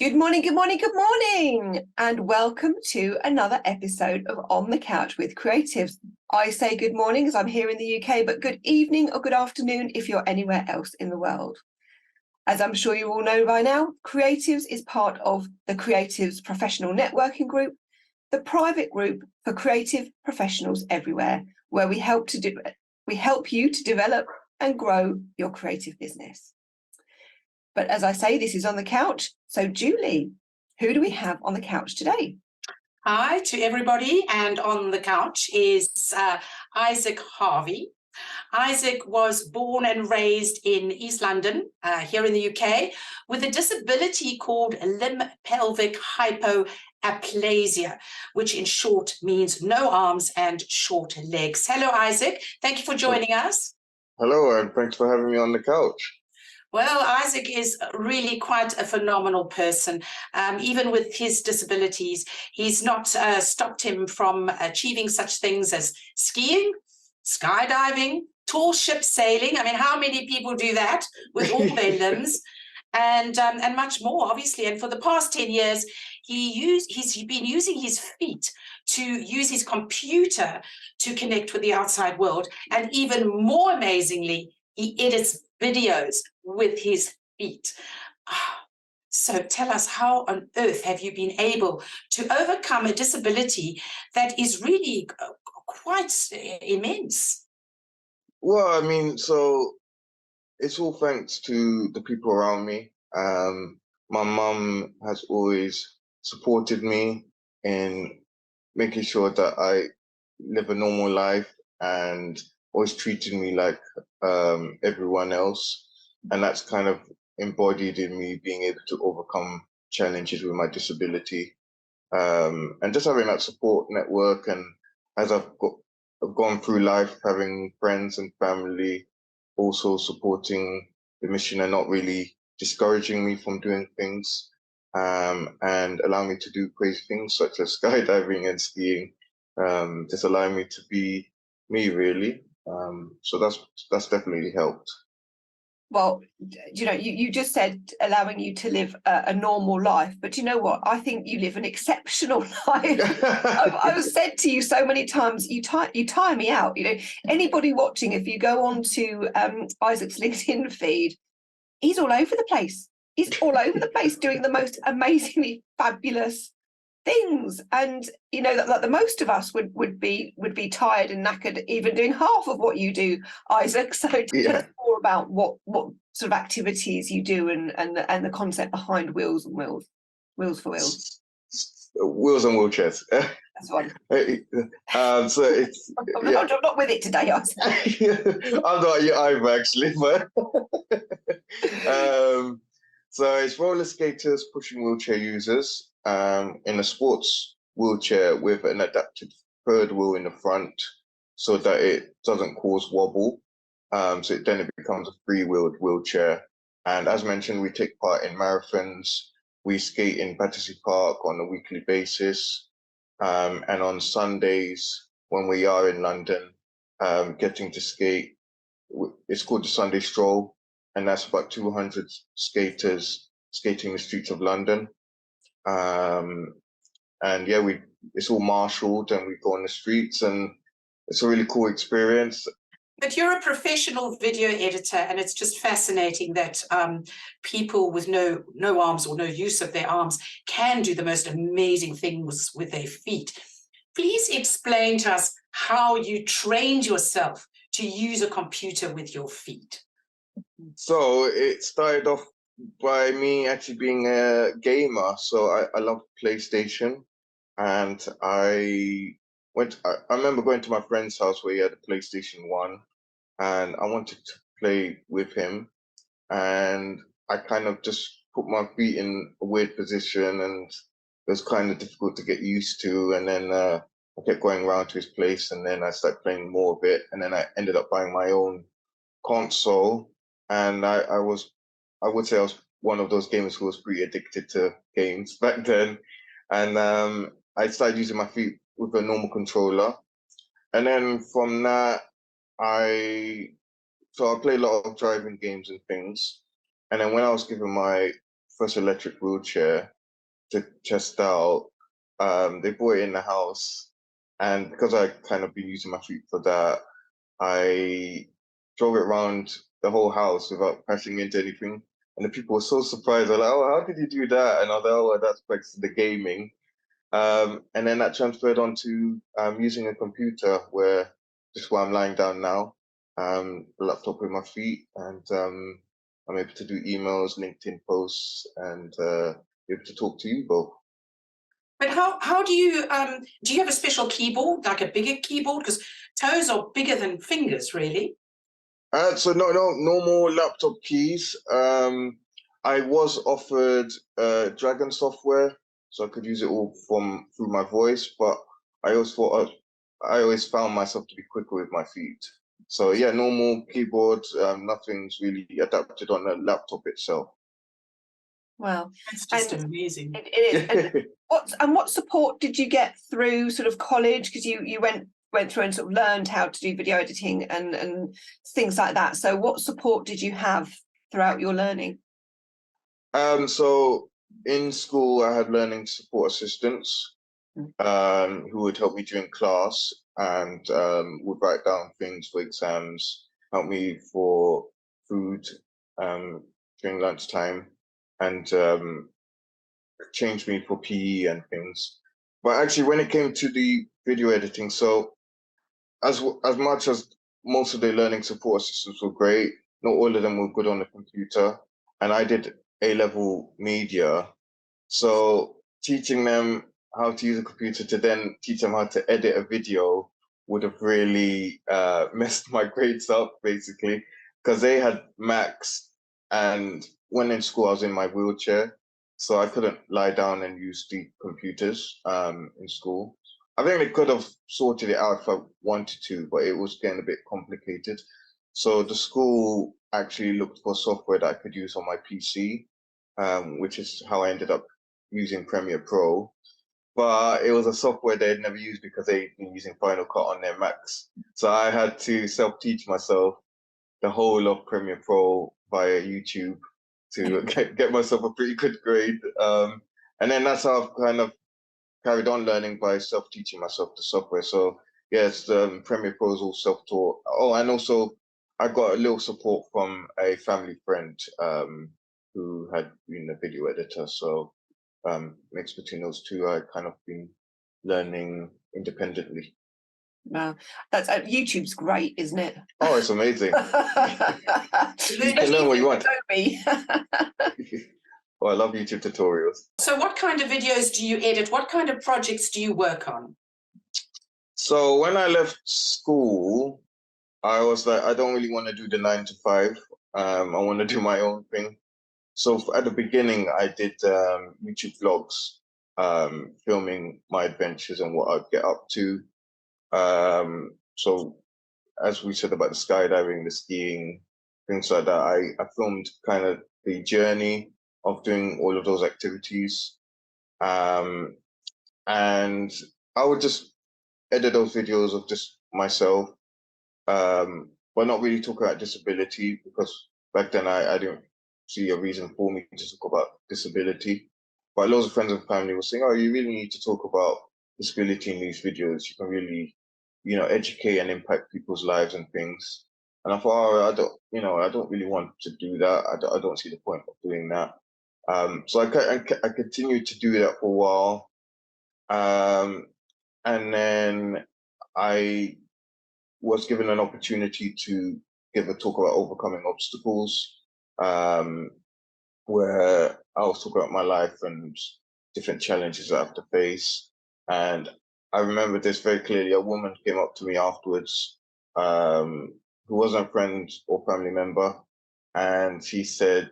Good morning, good morning, good morning, and welcome to another episode of On the Couch with Creatives. I say good morning as I'm here in the UK, but good evening or good afternoon if you're anywhere else in the world. As I'm sure you all know by now, Creatives is part of the Creatives Professional Networking Group, the private group for creative professionals everywhere, where we help you to develop and grow your creative business. But as I say, this is On the Couch. So Julie, who do we have on the couch today? Hi to everybody, and on the couch is ISSAC HARVEY. ISSAC was born and raised in East London, here in the UK, with a disability called limb pelvic hypo aplasia, which in short means no arms and short legs. Hello, ISSAC. Thank you for joining us. Hello, and thanks for having me on the couch. Well, ISSAC is really quite a phenomenal person. Even with his disabilities, he's not stopped him from achieving such things as skiing, skydiving, tall ship sailing. I mean, how many people do that with all their limbs? And much more, obviously. And for the past 10 years, he's been using his feet to use his computer to connect with the outside world. And even more amazingly, he edits videos with his feet. So tell us, how on earth have you been able to overcome a disability that is really quite immense? Well, I mean, so it's all thanks to the people around me. My mum has always supported me in making sure that I live a normal life and always treated me like everyone else. And that's kind of embodied in me being able to overcome challenges with my disability. And just having that support network, and as I've gone through life, having friends and family also supporting the mission and not really discouraging me from doing things, and allowing me to do crazy things such as skydiving and skiing, just allowing me to be me, really. So that's definitely helped. Well, you know, you just said allowing you to live a normal life, but you know what? I think you live an exceptional life. I've said to you so many times, you tire me out. You know, anybody watching, if you go on to ISSAC's LinkedIn feed, he's all over the place. He's all over the place doing the most amazingly fabulous things, and you know that the most of us would be tired and knackered even doing half of what you do, ISSAC. So tell us more about what sort of activities you do and the concept behind Wheels and Wheels for Wheels. Wheels and wheelchairs. That's one. So it's I'm not with it today, ISSAC. I'm not either, actually, but so it's roller skaters pushing wheelchair users in a sports wheelchair with an adapted third wheel in the front so that it doesn't cause wobble. So it becomes a three-wheeled wheelchair. And as mentioned, we take part in marathons. We skate in Battersea Park on a weekly basis. And on Sundays, when we are in London, getting to skate, it's called the Sunday Stroll. And that's about 200 skaters skating the streets of London. And yeah, it's all marshaled and we go on the streets, and it's a really cool experience. But you're a professional video editor, and it's just fascinating that people with no arms or no use of their arms can do the most amazing things with their feet. Please explain to us how you trained yourself to use a computer with your feet. So it started off by me actually being a gamer. So I love PlayStation, and I remember going to my friend's house where he had a PlayStation 1, and I wanted to play with him, and I kind of just put my feet in a weird position, and it was kind of difficult to get used to. And then I kept going around to his place, and then I started playing more of it, and then I ended up buying my own console. And I would say I was one of those gamers who was pretty addicted to games back then. And I started using my feet with a normal controller. And then from that, I play a lot of driving games and things. And then when I was given my first electric wheelchair to test out. They brought it in the house, and because I kind of been using my feet for that, I drove it around the whole house without crashing into anything. And the people were so surprised. They're like, "Oh, how did you do that?" And I was like, "Oh, well, that's thanks to the gaming." And then that transferred on to using a computer, where just where I'm lying down now, the laptop with my feet, and I'm able to do emails, LinkedIn posts, and be able to talk to you both. But how do you have a special keyboard, like a bigger keyboard? Because toes are bigger than fingers, really. So no more laptop keys. I was offered Dragon software, so I could use it all through my voice, but I always found myself to be quicker with my feet. So yeah, no more keyboards. Nothing's really adapted on the laptop itself. Wow. That's just And amazing. it is. And what support did you get through sort of college? Because you went through and sort of learned how to do video editing and things like that. So what support did you have throughout your learning? So in school, I had learning support assistants who would help me during class and would write down things for exams, help me for food during lunchtime, and change me for PE and things. But actually, when it came to the video editing, so as much as most of the learning support assistants were great, not all of them were good on the computer, and I did A-level media, so teaching them how to use a computer to then teach them how to edit a video would have really messed my grades up, basically, because they had Macs, and when in school I was in my wheelchair, so I couldn't lie down and use the computers in school. I think they could have sorted it out if I wanted to, but it was getting a bit complicated. So the school actually looked for software that I could use on my PC, which is how I ended up using Premiere Pro. But it was a software they had never used because they'd been using Final Cut on their Macs. So I had to self-teach myself the whole of Premiere Pro via YouTube to get myself a pretty good grade. And then that's how I've kind of carried on learning by self-teaching myself the software. So yes, Premiere Pro is all self-taught. Oh, and also I got a little support from a family friend who had been a video editor. So mixed between those two, I kind of been learning independently. Wow, that's YouTube's great, isn't it? Oh, it's amazing. You can learn what you want. Oh, I love YouTube tutorials. So what kind of videos do you edit? What kind of projects do you work on? So when I left school, I was like, I don't really want to do the 9 to 5. I want to do my own thing. So at the beginning, I did YouTube vlogs, filming my adventures and what I'd get up to. So as we said about the skydiving, the skiing, things like that, I filmed kind of the journey of doing all of those activities. And I would just edit those videos of just myself, but not really talk about disability, because back then I didn't see a reason for me to talk about disability. But loads of friends and family were saying, "Oh, you really need to talk about disability in these videos. You can really, educate and impact people's lives and things." And I thought, oh, I don't really want to do that. I don't see the point of doing that. So I continued to do that for a while. And then I was given an opportunity to give a talk about overcoming obstacles, where I was talking about my life and different challenges I have to face. And I remember this very clearly. A woman came up to me afterwards, who wasn't a friend or family member, and she said,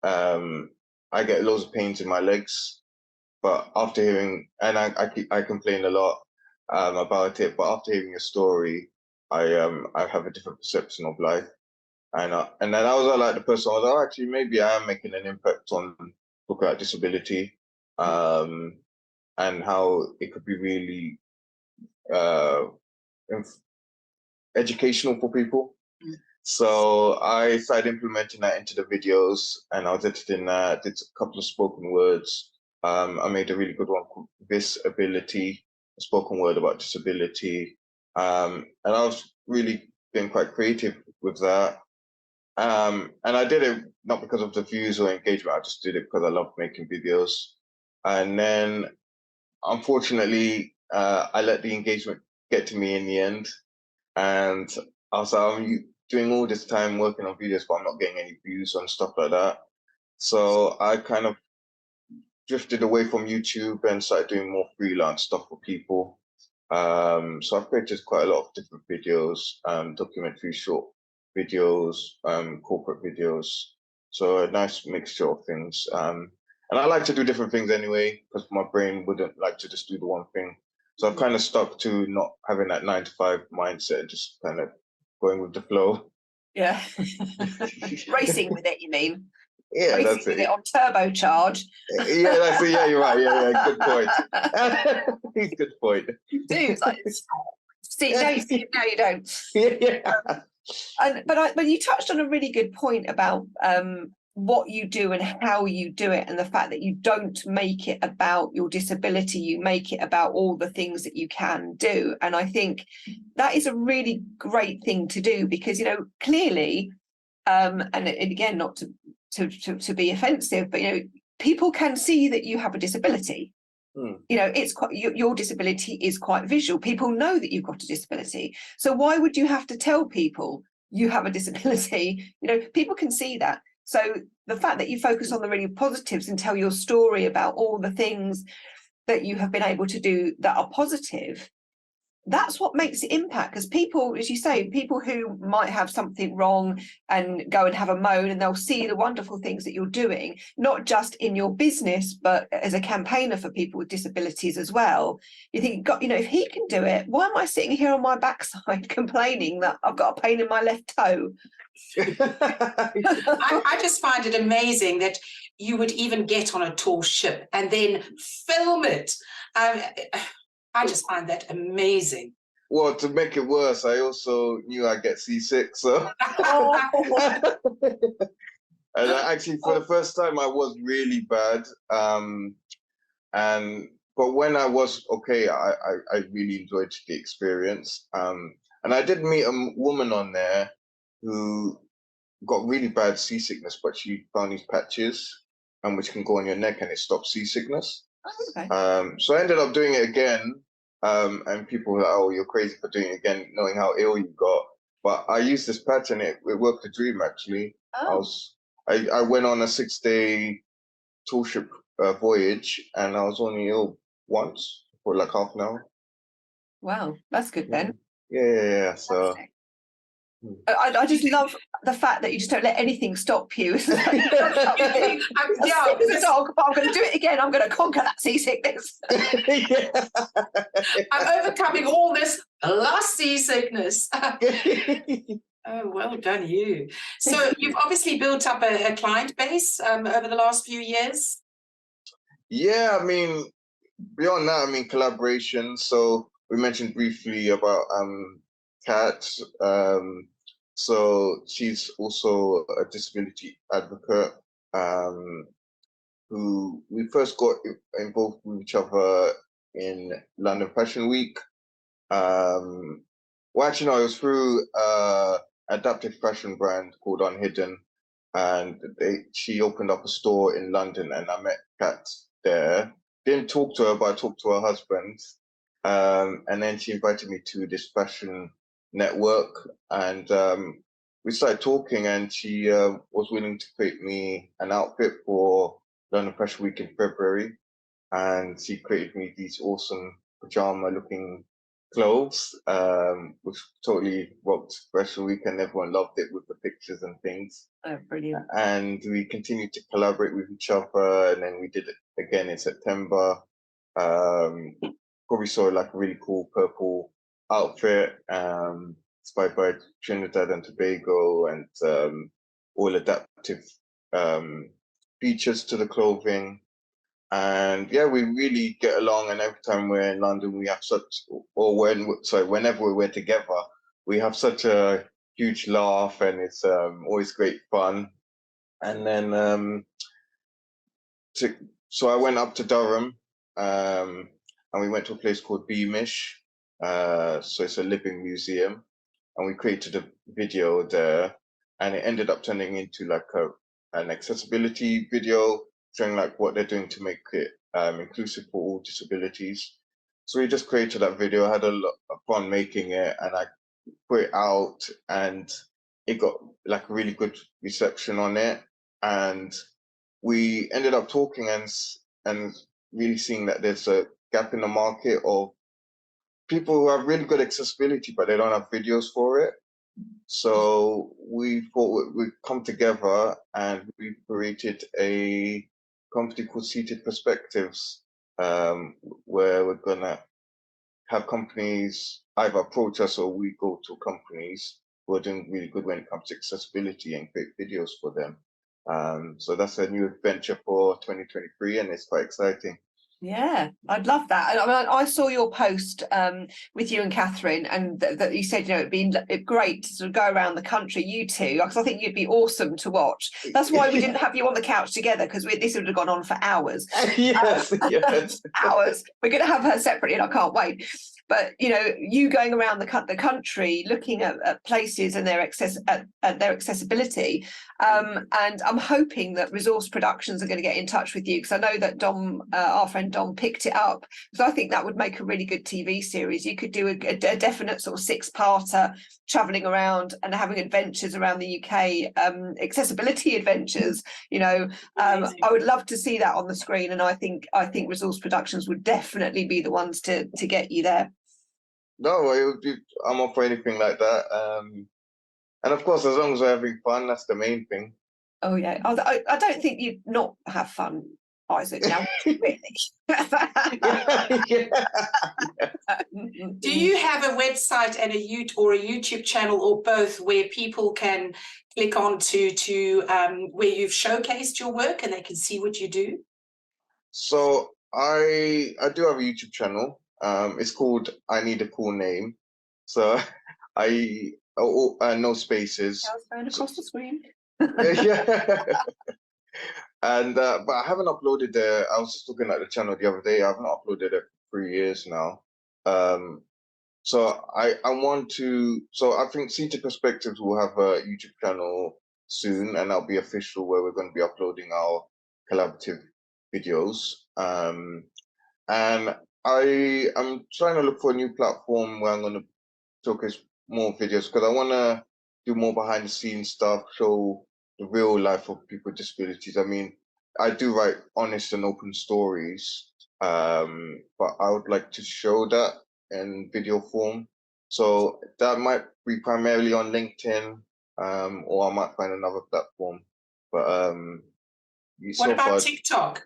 I get loads of pains in my legs, but after hearing, and I complain a lot about it, but after hearing your story, I have a different perception of life. And then I was like the person, I was like, oh, actually, maybe I am making an impact on talking about disability, and how it could be really educational for people. So I started implementing that into the videos, and I was editing that, did a couple of spoken words. I made a really good one called Disability, a spoken word about disability. And I was really being quite creative with that. And I did it not because of the views or engagement, I just did it because I love making videos. And then unfortunately, I let the engagement get to me in the end. And I was like, I'm doing all this time working on videos, but I'm not getting any views and stuff like that. So I kind of drifted away from YouTube and started doing more freelance stuff for people. So I've created quite a lot of different videos, documentary short videos, corporate videos. So a nice mixture of things. And I like to do different things anyway, because my brain wouldn't like to just do the one thing. So I've kind of stuck to not having that 9-to-5 mindset, just kind of going with the flow. Yeah. Racing with it, you mean? Yeah, Racing that's with it. it on turbocharge. Yeah, that's it. Yeah, you're right. Yeah, good point. Good point. Do like, see, now you see it, now you don't. Yeah. But you touched on a really good point about what you do and how you do it, and the fact that you don't make it about your disability, you make it about all the things that you can do. And I think that is a really great thing to do, because, you know, clearly, and again, not to be offensive, but, you know, people can see that you have a disability. You know, it's quite, your disability is quite visual. People know that you've got a disability. So why would you have to tell people you have a disability? You know, people can see that. So the fact that you focus on the really positives and tell your story about all the things that you have been able to do that are positive, that's what makes it impact. Because people, as you say, people who might have something wrong and go and have a moan, and they'll see the wonderful things that you're doing, not just in your business, but as a campaigner for people with disabilities as well. You think, God, you know, if he can do it, why am I sitting here on my backside complaining that I've got a pain in my left toe? I just find it amazing that you would even get on a tall ship and then film it. I just find that amazing. Well, to make it worse, I also knew I'd get seasick, so. And actually, for the first time, I was really bad. But when I was okay, I really enjoyed the experience. And I did meet a woman on there who got really bad seasickness, but she found these patches, which can go on your neck and it stops seasickness. Okay. So I ended up doing it again. And people were like, oh, you're crazy for doing it again, knowing how ill you got. But I used this patch and it worked a dream, actually. Oh. I went on a 6-day tool ship voyage, and I was only ill once for like half an hour. Wow, that's good then. Yeah. So I just love the fact that you just don't let anything stop you. It's like, I'm as a dog, but I'm going to do it again. I'm going to conquer that seasickness. I'm overcoming all this last seasickness. Oh, well done you. So you've obviously built up a client base over the last few years. Yeah, I mean, beyond that, I mean, collaboration. So we mentioned briefly about Kat. So she's also a disability advocate, who we first got involved with each other in London Fashion Week. Well, actually, no, it was through adaptive fashion brand called Unhidden, and she opened up a store in London, and I met Kat there. Didn't talk to her, but I talked to her husband, and then she invited me to this fashion network, and we started talking, and she was willing to create me an outfit for London Fashion Week in February, and she created me these awesome pajama-looking clothes, which totally rocked Fashion Week, and everyone loved it with the pictures and things. Oh, brilliant. And we continued to collaborate with each other, and then we did it again in September. Probably saw like a really cool purple outfit, inspired by Trinidad and Tobago, and all adaptive features to the clothing. And yeah, we really get along, and every time we're in London, we have whenever we're together, we have such a huge laugh, and it's always great fun. And then so I went up to Durham, and we went to a place called Beamish. So it's a living museum, and we created a video there, and it ended up turning into like an accessibility video showing like what they're doing to make it inclusive for all disabilities. So we just created that video. I had a lot of fun making it, and I put it out, and it got like a really good reception on it. And we ended up talking and really seeing that there's a gap in the market of people who have really good accessibility, but they don't have videos for it. So we thought we'd come together, and we created a company called Seated Perspectives, where we're gonna have companies either approach us or we go to companies who are doing really good when it comes to accessibility and create videos for them. So that's a new adventure for 2023, and it's quite exciting. Yeah, I'd love that. I mean, I saw your post with you and Catherine, and that you said, you know, it'd be great to sort of go around the country, you two, because I think you'd be awesome to watch. That's why we didn't have you on the couch together, because this would have gone on for hours. Yes, yes. Hours. We're going to have her separately, and I can't wait. But you know, you going around the country, looking at places and their accessibility, and I'm hoping that Resource Productions are going to get in touch with you, because I know that Dom, our friend Dom, picked it up. So I think that would make a really good TV series. You could do a definite sort of 6-parter, traveling around and having adventures around the UK, accessibility adventures. You know, I would love to see that on the screen, and I think Resource Productions would definitely be the ones to get you there. No, it would be, I'm up for anything like that. And of course, as long as we're having fun, that's the main thing. Oh yeah, I don't think you'd not have fun, Isaac. Now, really. Yeah. Do you have a website and a YouTube channel, or both, where people can click on to where you've showcased your work and they can see what you do? So I do have a YouTube channel. It's called I Need a Cool Name. So no spaces. I was going across the screen. Yeah. And but I haven't uploaded I was just looking at the channel the other day. I haven't uploaded it for 3 years now. So I want to. So I think Seated Perspectives will have a YouTube channel soon, and that'll be official, where we're going to be uploading our collaborative videos. And I'm trying to look for a new platform where I'm going to showcase more videos, because I want to do more behind the scenes stuff, show the real life of people with disabilities. I mean, I do write honest and open stories, but I would like to show that in video form. So that might be primarily on LinkedIn, or I might find another platform. But What about TikTok?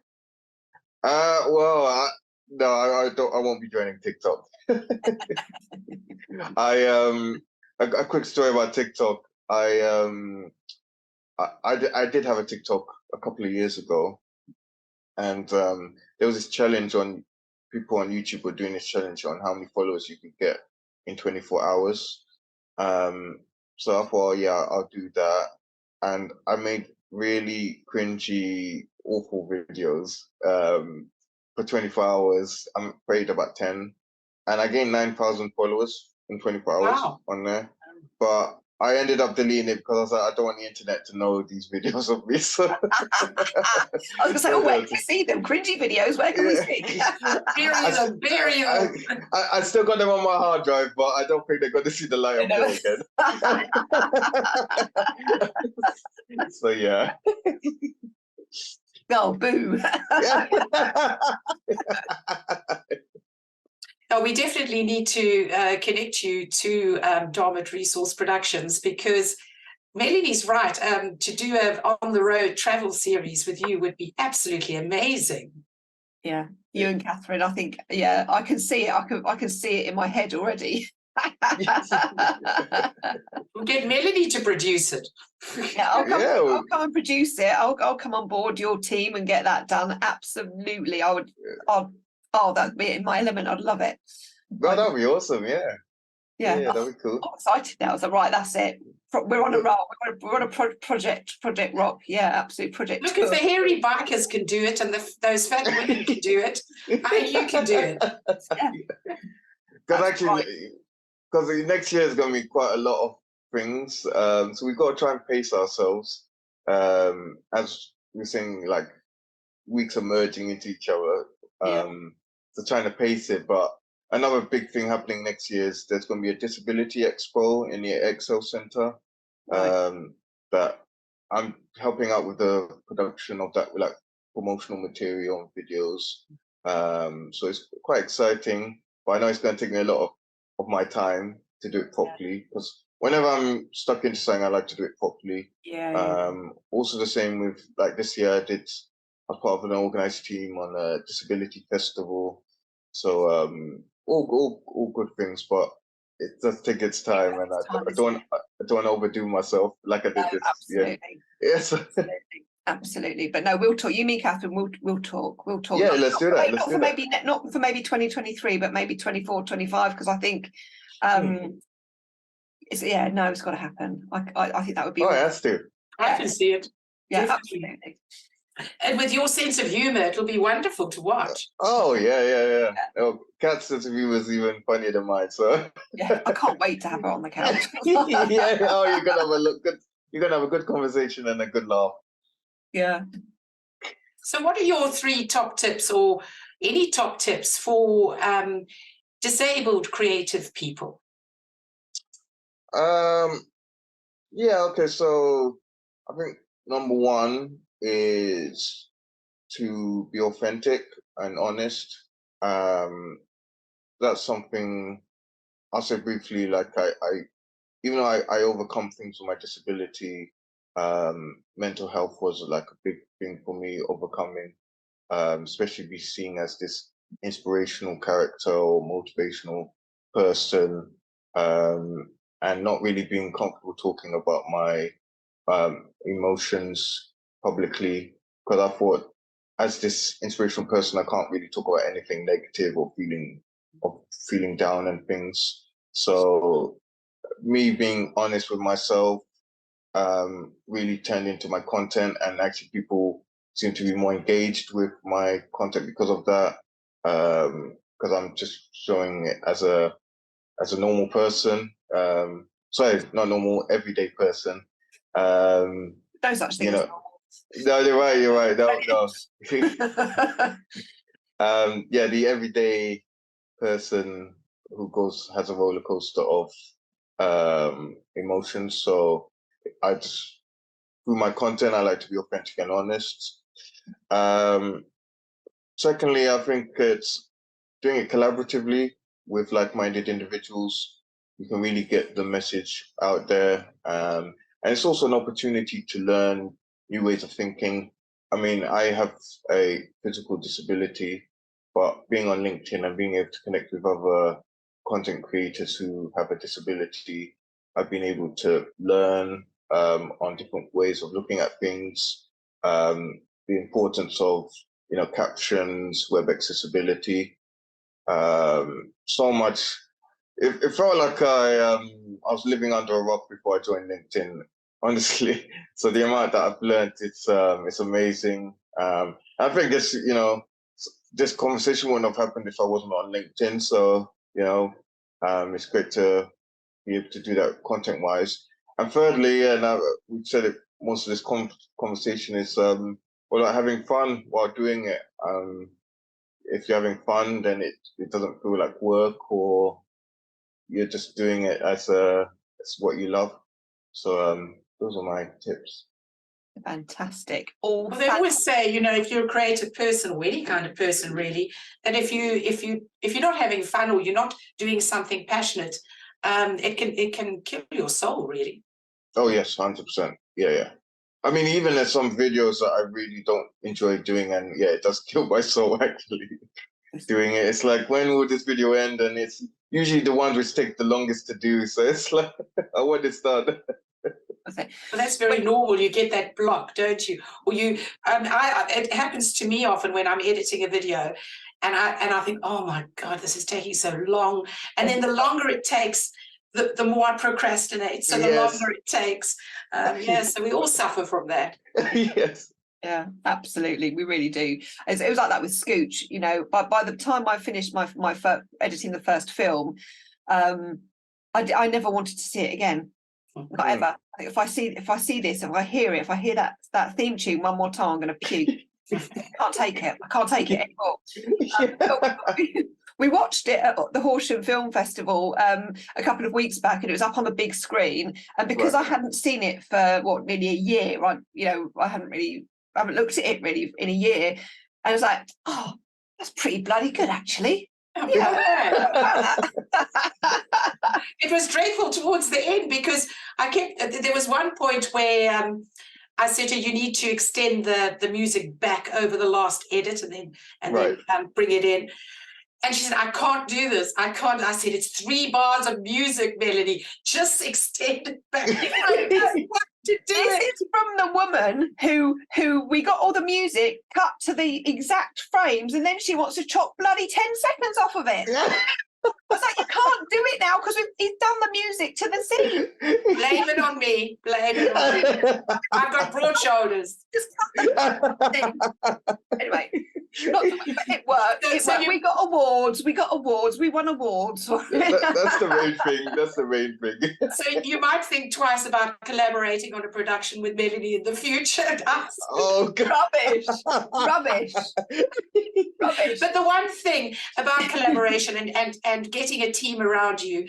Well, no, I don't. I won't be joining TikTok. A quick story about TikTok. I did have a TikTok a couple of years ago, and there was this challenge on people on YouTube were doing this challenge on how many followers you could get in 24 hours. So I thought, yeah, I'll do that, and I made really cringy, awful videos for 24 hours. I paid about 10, and I gained 9,000 followers in 24 hours on there. But I ended up deleting it, because I was like, I don't want the internet to know these videos of me. So I was going to say, oh, where can we see them? Cringy videos, where can we see? I still got them on my hard drive, but I don't think they're going to see the light of day again. So yeah. Oh, boo. Oh, we definitely need to connect you to Dom at Resource Productions, because Melanie's right. To do an on-the-road travel series with you would be absolutely amazing. Yeah, you and Catherine, I think, yeah, I can see it. I can see it in my head already. We'll get Melanie to produce it. Yeah, I'll come and produce it. I'll come on board your team and get that done. Absolutely, that'd be in my element. I'd love it. Well, that'd be awesome. Yeah. Yeah, Yeah, that'd be cool. I'm excited now. I was like, right, that's it. We're on a roll. We're on a project rock. Yeah, absolute project. Look, if the hairy bikers can do it and those fat women can do it, you can do it. Because actually, because next year is going to be quite a lot of things. So we've got to try and pace ourselves. As we're saying, like weeks are merging into each other. So trying to pace it. But another big thing happening next year is there's going to be a disability expo in the Excel Center. That I'm helping out with the production of that, like promotional material and videos. So it's quite exciting. But I know it's going to take me a lot of my time to do it properly, because whenever I'm stuck into something, I like to do it properly. Also the same with, like, this year I did as part of an organized team on a disability festival. So all good things, but it does take its time, and I don't want to overdo myself like I did this year. Yes. Absolutely. But no, we'll talk. You, me, Catherine, we'll talk. We'll talk. Yeah, let's do that. Let's do that. Not for maybe 2023, but maybe 24, 25, because I think it's got to happen. I think that would be. Oh, it has to. I can see it. Yeah, Definitely. absolutely. And with your sense of humor, it'll be wonderful to watch. Oh yeah. Oh, Kat's sense of humor is even funnier than mine. So yeah, I can't wait to have her on the couch. Yeah. Oh, you're gonna have you're gonna have a good conversation and a good laugh. Yeah. So what are your 3 top tips, or any top tips for disabled creative people? Yeah, okay, so I think number 1 is to be authentic and honest. That's something I'll say briefly. Like I even though I overcome things with my disability, mental health was like a big thing for me, overcoming, especially be seen as this inspirational character or motivational person, and not really being comfortable talking about my emotions publicly, because I thought, as this inspirational person, I can't really talk about anything negative or feeling down and things. So me being honest with myself really turned into my content, and actually people seem to be more engaged with my content because of that, because I'm just showing it as a normal person, sorry, not normal, everyday person. No such thing as normal. No, you're right. No. Yeah, the everyday person who has a roller coaster of emotions. So I just, through my content, I like to be authentic and honest. Secondly, I think it's doing it collaboratively with like-minded individuals. You can really get the message out there. And it's also an opportunity to learn new ways of thinking. I mean, I have a physical disability, but being on LinkedIn and being able to connect with other content creators who have a disability, I've been able to learn on different ways of looking at things, the importance of captions, web accessibility, so much. It felt like I was living under a rock before I joined LinkedIn, honestly. So the amount that I've learned, it's amazing. I think this conversation wouldn't have happened if I wasn't on LinkedIn. So it's great to be able to do that content-wise. And thirdly, and we've said it, most of this conversation is like having fun while doing it. If you're having fun, then it doesn't feel like work, or you're just doing it as what you love. So those are my tips. Fantastic. Well, they always say, if you're a creative person, or any kind of person really, that if you're not having fun, or you're not doing something passionate, it can kill your soul, really. Oh yes, 100%. Yeah. I mean, even there's some videos that I really don't enjoy doing, and yeah, it does kill my soul actually. Doing it, it's like, when will this video end? And it's usually the ones which take the longest to do. So it's like, I want it done. Well, that's very normal. You get that block, don't you? Or it happens to me often when I'm editing a video, and I think, oh my God, this is taking so long. And then the longer it takes, the more I procrastinate. So the Yes. longer it takes. Yeah, so we all suffer from that. Yes. Yeah, absolutely. We really do. It was like that with Scooch. You know, by the time I finished my editing the first film, I never wanted to see it again. Not ever. If I see this, if I hear it, if I hear that theme tune one more time, I'm going to puke. I can't take it. I can't take it anymore. We watched it at the Horsham Film Festival a couple of weeks back, and it was up on the big screen. And because I hadn't seen it for nearly a year, I haven't looked at it really in a year, and I was like, oh, that's pretty bloody good, actually. Yeah. It was dreadful towards the end because there was one point where I said to her, you need to extend the music back over the last edit and then bring it in. And she said, I can't do this. I can't. I said, it's 3 bars of music, Melanie. Just extend it back. I don't know what to do. This is from the woman who we got all the music cut to the exact frames, and then she wants to chop bloody 10 seconds off of it. I was like, you can't do it now because he's done the music to the scene. Blame it on me. Blame it on me. I've got broad shoulders. Just cut the thing. Anyway, it worked. We got awards. We won awards. That's the main thing. That's the main thing. So you might think twice about collaborating on a production with Melanie in the future. Oh, God. Rubbish. But the one thing about collaboration and getting a team around you,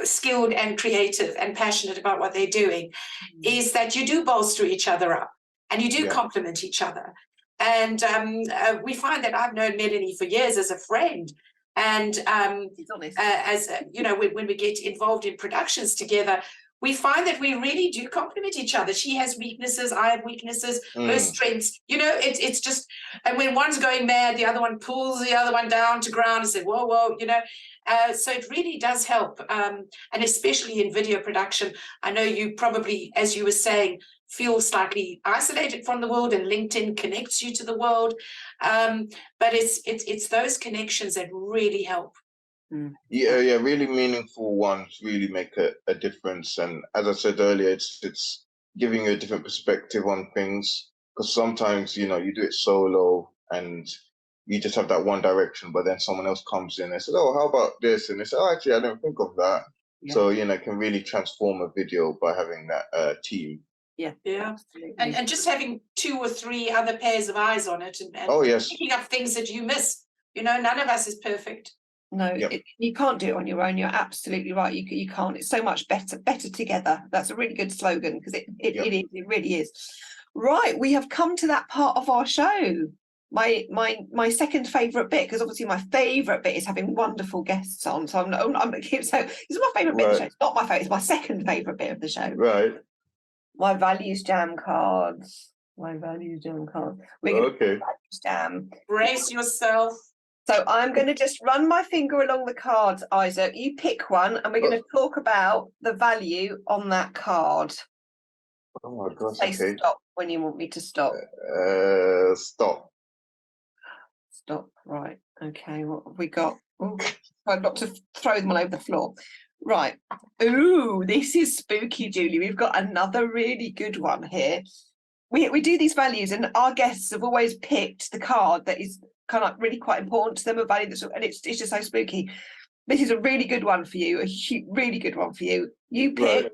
skilled and creative and passionate about what they're doing, is that you do bolster each other up and you do complement each other. And we find that I've known Melanie for years as a friend. And as you know, when we get involved in productions together, we find that we really do complement each other. She has weaknesses, I have weaknesses, her strengths. You know, it's just, and when one's going mad, the other one pulls the other one down to ground and says, whoa, you know. So it really does help. And especially in video production, I know you probably, as you were saying, feel slightly isolated from the world, and LinkedIn connects you to the world. But it's those connections that really help. Yeah, really meaningful ones really make a difference. And as I said earlier, it's giving you a different perspective on things, because sometimes, you know, you do it solo and you just have that one direction, but then someone else comes in and says, oh, how about this? And they say, oh, actually, I didn't think of that. So, you know, it can really transform a video by having that team. Yeah. And just having 2 or 3 other pairs of eyes on it and picking up things that you miss. You know, none of us is perfect. No, you can't do it on your own. You're absolutely right. You can't. It's so much better together. That's a really good slogan, because it really is. Right, we have come to that part of our show. My second favourite bit, because obviously my favourite bit is having wonderful guests on. So this is my favourite bit of the show. It's not my favourite. It's my second favourite bit of the show. Right. My values jam cards. We're going to values jam. Brace yourself. So I'm going to just run my finger along the cards, Isaac. You pick one, and we're going to talk about the value on that card. Oh my gosh! Say stop when you want me to stop. Stop. Stop. Right. Okay. What have we got? Oh, try not to throw them all over the floor. Right. Ooh, this is spooky, Julie. We've got another really good one here. We do these values, and our guests have always picked the card that is kind of really quite important to them, a value that's, and it's just so spooky. This is a really good one for you, really good one for you. You pick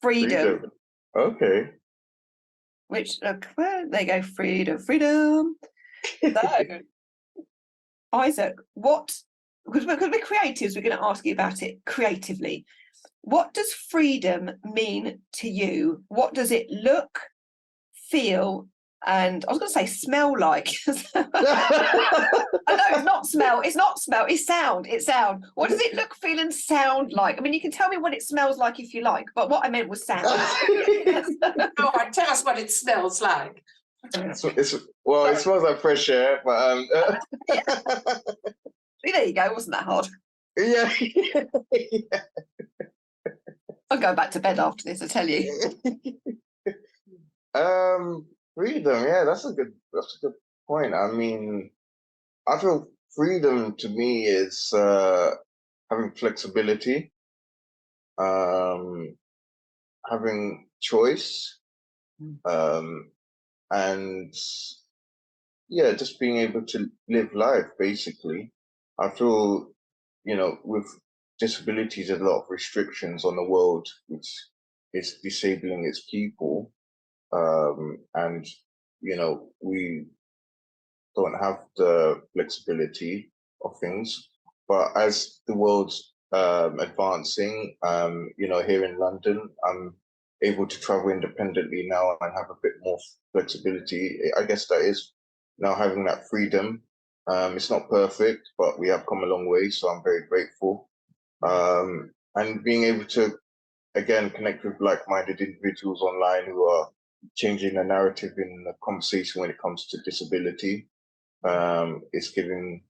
freedom. Okay. Which, well, there you go, freedom. So, Isaac, because we're creatives, we're going to ask you about it creatively. What does freedom mean to you? What does it look, feel, and I was going to say smell like? I know it's not smell, it's sound. What does it look, feel, and sound like? I mean, you can tell me what it smells like if you like, but what I meant was sound. Go on, tell us what it smells like. It smells like fresh air, but there you go, wasn't that hard? Yeah. I'll go back to bed after this, I tell you. Freedom, yeah, that's a good point. I mean, I feel freedom to me is having flexibility, having choice, and yeah, just being able to live life, basically. I feel, with disabilities, there's a lot of restrictions on the world, which is disabling its people. And, we don't have the flexibility of things. But as the world's advancing, here in London, I'm able to travel independently now and have a bit more flexibility. I guess that is now having that freedom. It's not perfect, but we have come a long way, so I'm very grateful. And being able to, again, connect with like-minded individuals online who are changing the narrative in the conversation when it comes to disability. It's giving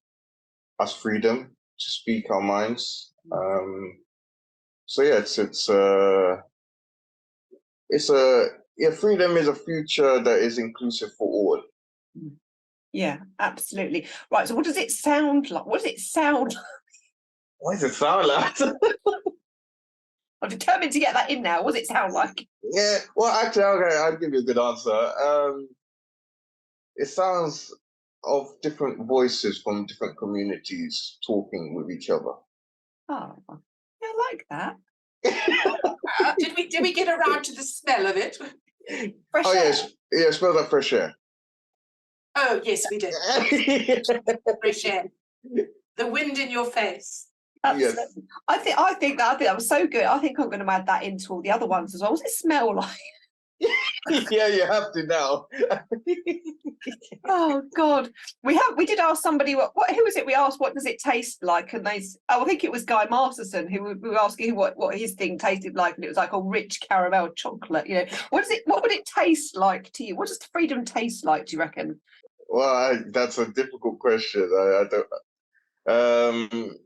us freedom to speak our minds. So yeah, freedom is a future that is inclusive for all. Yeah, absolutely. Right. So what does it sound like? What does it sound like? What does it sound like? I'm determined to get that in now. What does it sound like? Yeah, well, actually, okay, I'll give you a good answer. It sounds of different voices from different communities talking with each other. Oh, I like that. Did we get around to the smell of it? Fresh Oh air. yes, yeah, it smells like fresh air. Oh yes, we did. Fresh air. The wind in your face. Absolutely. Yes. I think that was so good. I think I'm going to add that into all the other ones as well. What does it smell like? Yeah, you have to now. Oh God, we did ask somebody who was it? We asked what does it taste like, and I think it was Guy Masterson who we were asking what his thing tasted like, and it was like a rich caramel chocolate. What would it taste like to you? What does freedom taste like? Do you reckon? Well, that's a difficult question. I don't.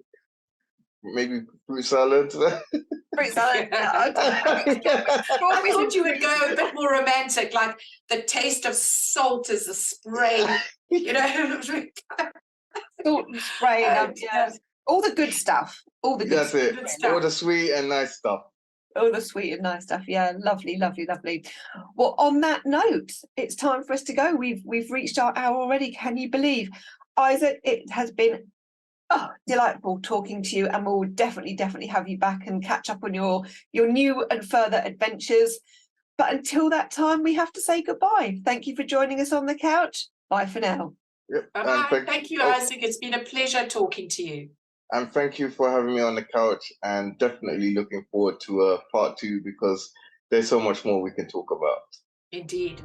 Maybe fruit salad. Fruit salad. I thought you would go a bit more romantic, like the taste of salt as a spray, Salt and spray, yeah. All the good stuff. All the good That's it. All the sweet and nice stuff. All the sweet and nice stuff. Yeah, lovely, lovely, lovely. Well, on that note, it's time for us to go. We've reached our hour already. Can you believe? Isaac, it has been delightful talking to you, and we'll definitely have you back and catch up on your new and further adventures. But until that time, we have to say goodbye. Thank you for joining us on the couch. Bye for now. Yep. Bye. Thank you, Isaac. It's been a pleasure talking to you. And thank you for having me on the couch, and definitely looking forward to part 2 because there's so much more we can talk about. Indeed.